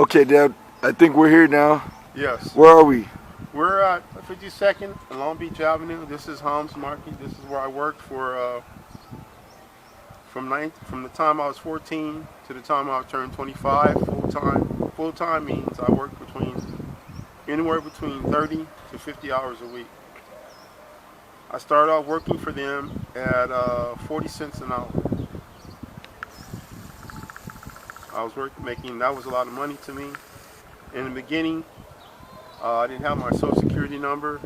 Okay, Dad, I think we're here now. Yes. Where are we? We're at 52nd and Long Beach Avenue. This is Holmes Market. This is where I worked for from the time I was 14 to the time I turned 25 full time. Full time means I worked anywhere between 30 to 50 hours a week. I started off working for them at 40 cents an hour. I was making, that was a lot of money to me. In the beginning, I didn't have my social security number,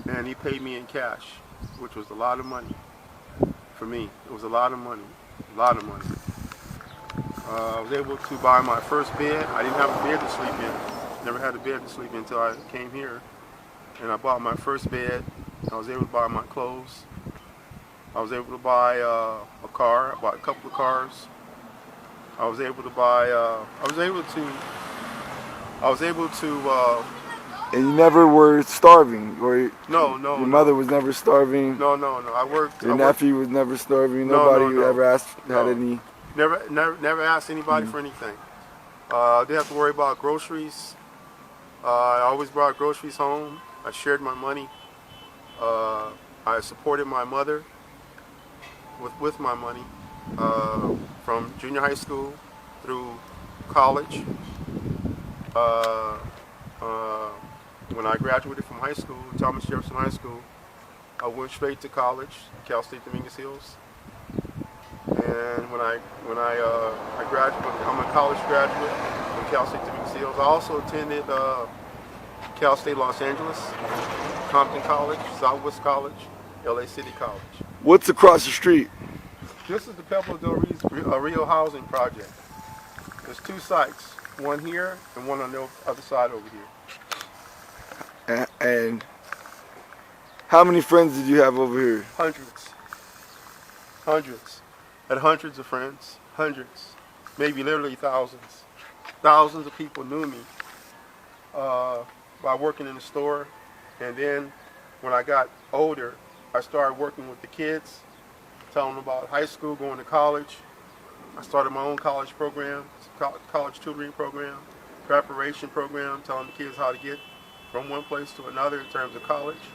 and he paid me in cash, which was a lot of money for me. It was a lot of money, a lot of money. I was able to buy my first bed. I didn't have a bed to sleep in. Never had a bed to sleep in until I came here. And I bought my first bed. I was able to buy my clothes. I was able to buy a car. I bought a couple of cars. I was able to buy, And you never were starving, or no, your mother was never starving. No. I worked. Your nephew was never starving. No, Nobody no. ever asked No. had any. Never asked anybody for anything. I didn't have to worry about groceries. I always brought groceries home. I shared my money. I supported my mother with my money from junior high school through college. When I graduated from high school, Thomas Jefferson High School, I went straight to college, Cal State Dominguez Hills. And when I graduated, I'm a college graduate from Cal State Dominguez Hills. I also attended Cal State Los Angeles, Compton College, Southwest College, LA City College. What's across the street? This is the Pueblo del Rio housing project. There's two sites, one here and one on the other side over here. And how many friends did you have over here? Hundreds. Hundreds. Had hundreds of friends. Hundreds. Maybe literally thousands. Thousands of people knew me by working in the store. And then when I got older, I started working with the kids, telling them about high school, going to college. I started my own college program, college tutoring program, preparation program, telling the kids how to get from one place to another in terms of college,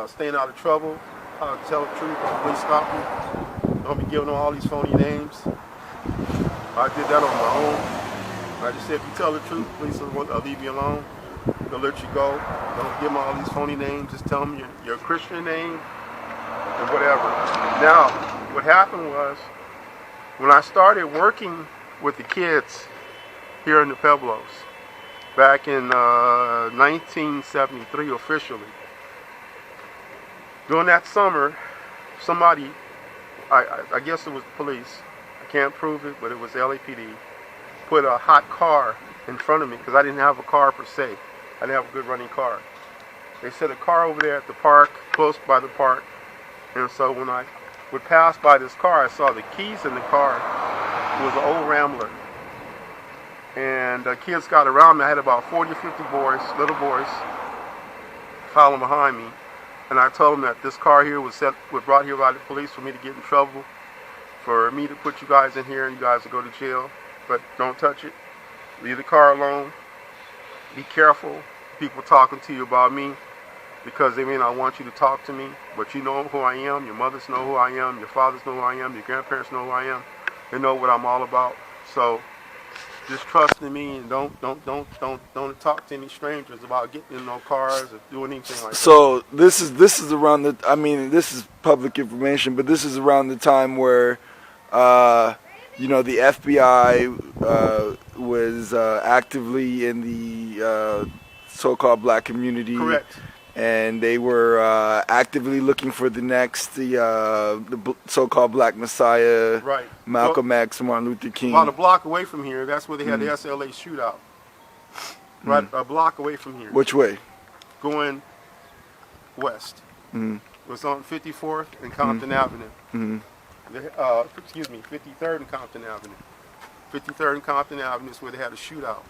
staying out of trouble, how to tell the truth when the police stop me. Don't be giving them all these phony names. I did that on my own. I just said, if you tell the truth, police will leave you alone. They'll let you go. Don't give them all these phony names. Just tell them your Christian name and whatever. Now, what happened was, when I started working with the kids here in the Pueblos, back in 1973 officially, during that summer, somebody, I guess it was the police, I can't prove it, but it was LAPD, put a hot car in front of me because I didn't have a car per se. I didn't have a good running car. They set a car over there at the park, close by the park, and so when I would pass by this car, I saw the keys in the car. It was an old Rambler. And the kids got around me. I had about 40 or 50 boys, little boys, following behind me. And I told them that this car here was brought here by the police for me to get in trouble, for me to put you guys in here and you guys will go to jail. But don't touch it. Leave the car alone. Be careful. People talking to you about me, because they may not want you to talk to me, but you know who I am. Your mothers know who I am. Your fathers know who I am. Your grandparents know who I am. They know what I'm all about. So just trust in me, and don't talk to any strangers about getting in no cars or doing anything like that. So this is around the. I mean, this is public information, but this is around the time where, the FBI was actively in the so-called black community. Correct. And they were actively looking for the so-called Black Messiah, Right. Malcolm X, Martin Luther King. About a block away from here, that's where they had the SLA shootout. Right, a block away from here. Which way? Going west. It was on 54th and Compton Avenue. 53rd and Compton Avenue. 53rd and Compton Avenue is where they had a shootout.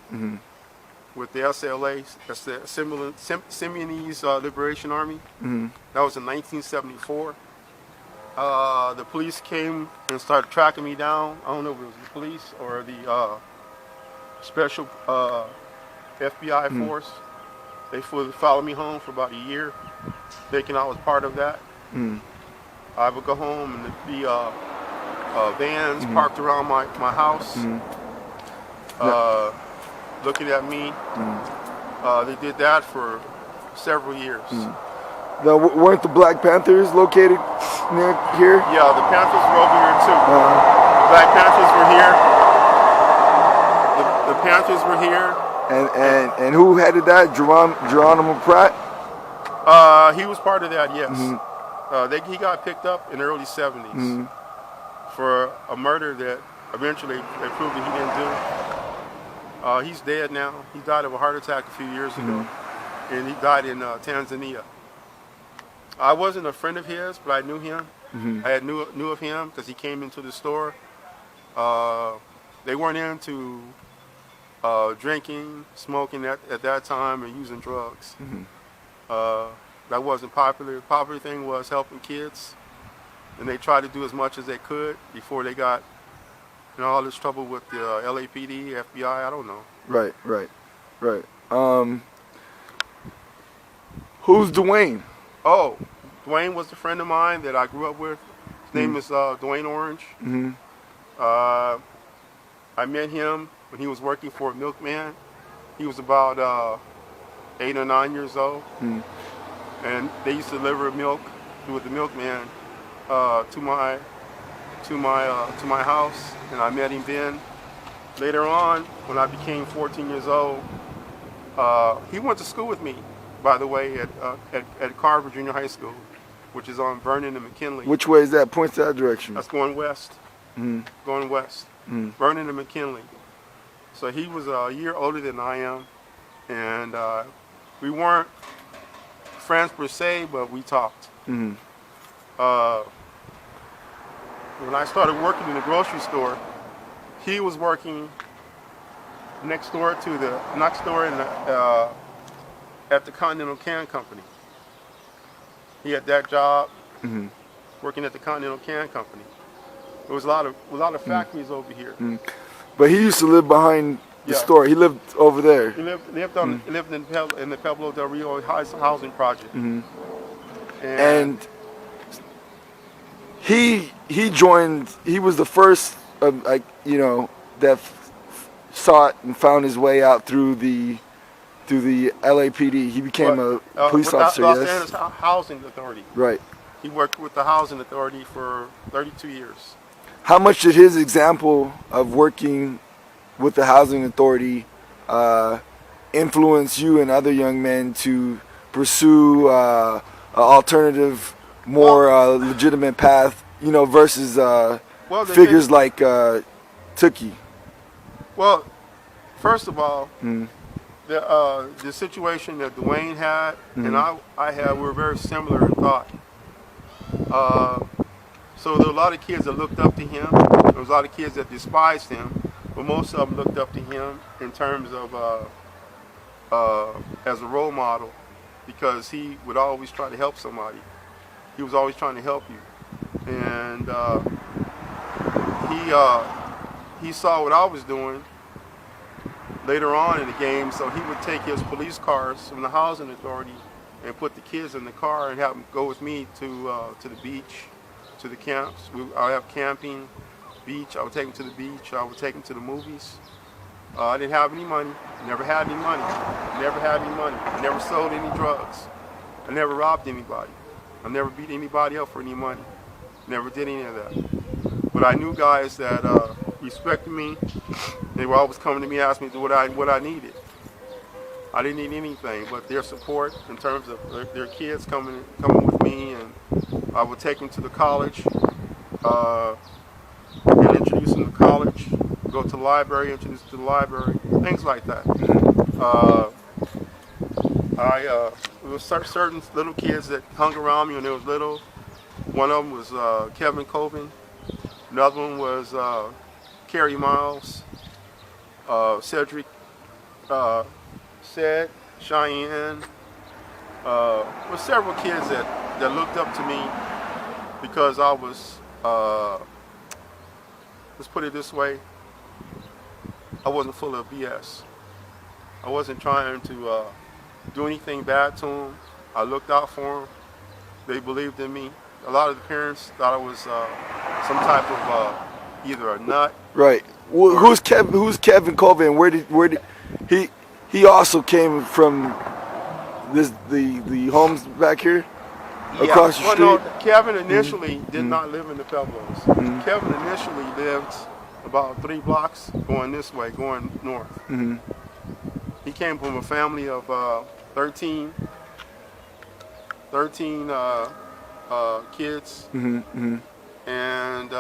With the SLA, that's the Simeonese Liberation Army. That was in 1974. The police came and started tracking me down. I don't know if it was the police or special FBI force. They followed me home for about a year, thinking I was part of that. I would go home and there'd be vans parked around my house, looking at me. They did that for several years. Now, weren't the Black Panthers located near here? Yeah, the Panthers were over here too. The Black Panthers were here. The Panthers were here. And who headed that? Geronimo Pratt? He was part of that, yes. He got picked up in the early 70s for a murder that eventually they proved that he didn't do. He's dead now. He died of a heart attack a few years ago, and he died in Tanzania. I wasn't a friend of his, but I knew him. I knew of him because he came into the store. They weren't into drinking, smoking at that time, and using drugs. That wasn't popular. The popular thing was helping kids, and they tried to do as much as they could before they got all this trouble with the LAPD, FBI. I don't know. Right. Who's Dwayne? Oh, Dwayne was a friend of mine that I grew up with. His name is Dwayne Orange. I met him when he was working for a milkman. He was about 8 or 9 years old, and they used to deliver milk with the milkman to my house, and I met him then. Later on, when I became 14 years old, he went to school with me, by the way, at Carver Junior High School, which is on Vernon and McKinley. Which way is that? Points that direction. That's going west. Going west. Vernon and McKinley. So he was a year older than I am, and we weren't friends per se, but we talked. When I started working in the grocery store, he was working next door in the at the Continental Can Company. He had that job, working at the Continental Can Company. There was a lot of factories over here. But he used to live behind the store. He lived over there. He lived in the Pueblo del Rio housing project. And he joined. He was the first, that sought and found his way out through the LAPD. He became a police officer. Los Angeles Housing Authority. Right. He worked with the Housing Authority for 32 years. How much did his example of working with the Housing Authority influence you and other young men to pursue an alternative, more legitimate path, versus figures like Tookie? Well, first of all, the situation that Dwayne had and I had were very similar in thought. So there were a lot of kids that looked up to him. There was a lot of kids that despised him, but most of them looked up to him in terms of as a role model, because he would always try to help somebody. He was always trying to help you, and he saw what I was doing later on in the game, so he would take his police cars from the Housing Authority and put the kids in the car and have them go with me to the beach, to the camps. I would have camping, beach. I would take them to the beach. I would take them to the movies. I didn't have any money. Never had any money. Never had any money. I never sold any drugs. I never robbed anybody. I never beat anybody up for any money. Never did any of that. But I knew guys that respected me. They were always coming to me asking me what I needed. I didn't need anything but their support in terms of their kids coming with me, and I would take them to the college, and introduce them to college, go to the library, introduce them to the library, things like that. There were certain little kids that hung around me when they was little. One of them was Kevin Coben. Another one was Kerry Miles, Cedric, Ced, Cheyenne. There were several kids that looked up to me because I was, let's put it this way, I wasn't full of BS. I wasn't trying to do anything bad to them. I looked out for them. They believed in me. A lot of the parents thought I was some type of either a nut. Right. Who's Kevin Colvin? Where did he also came from? The homes back here across the street. No, Kevin initially did not live in the Pueblos. Kevin initially lived about 3 blocks going this way, going north. He came from a family of 13 kids, and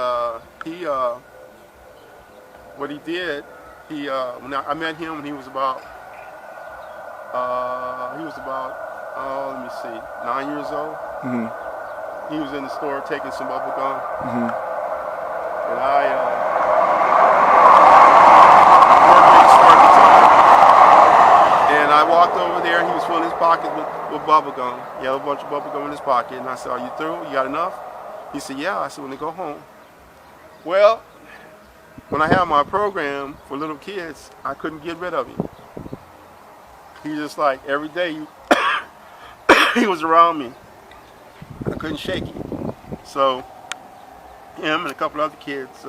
what he did, when I met him when he was about let me see, 9 years old. He was in the store taking some bubble gum, and and I walked over there. He was filling his pocket with bubble gum. He had a bunch of bubble gum in his pocket, and I said, "Are you through? You got enough?" He said, "Yeah." I said, "When they go home." Well, when I had my program for little kids, I couldn't get rid of him. He just like every day he was around me. I couldn't shake him. So him and a couple other kids,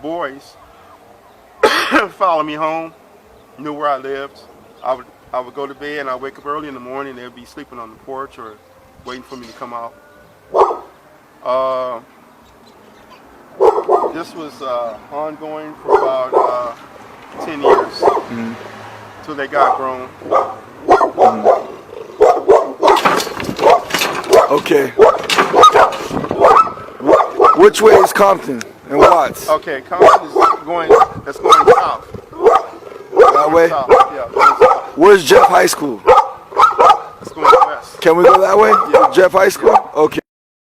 boys, followed me home, knew where I lived. I would go to bed and I'd wake up early in the morning. They'd be sleeping on the porch or waiting for me to come out. This was ongoing for about 10 years. Till they got grown. Okay. Which way is Compton and Watts? Okay, Compton is going south. That way? South. Yeah, going south. Where's Jeff High School? It's going west. Can we go that way? Yeah. Jeff High School? Okay.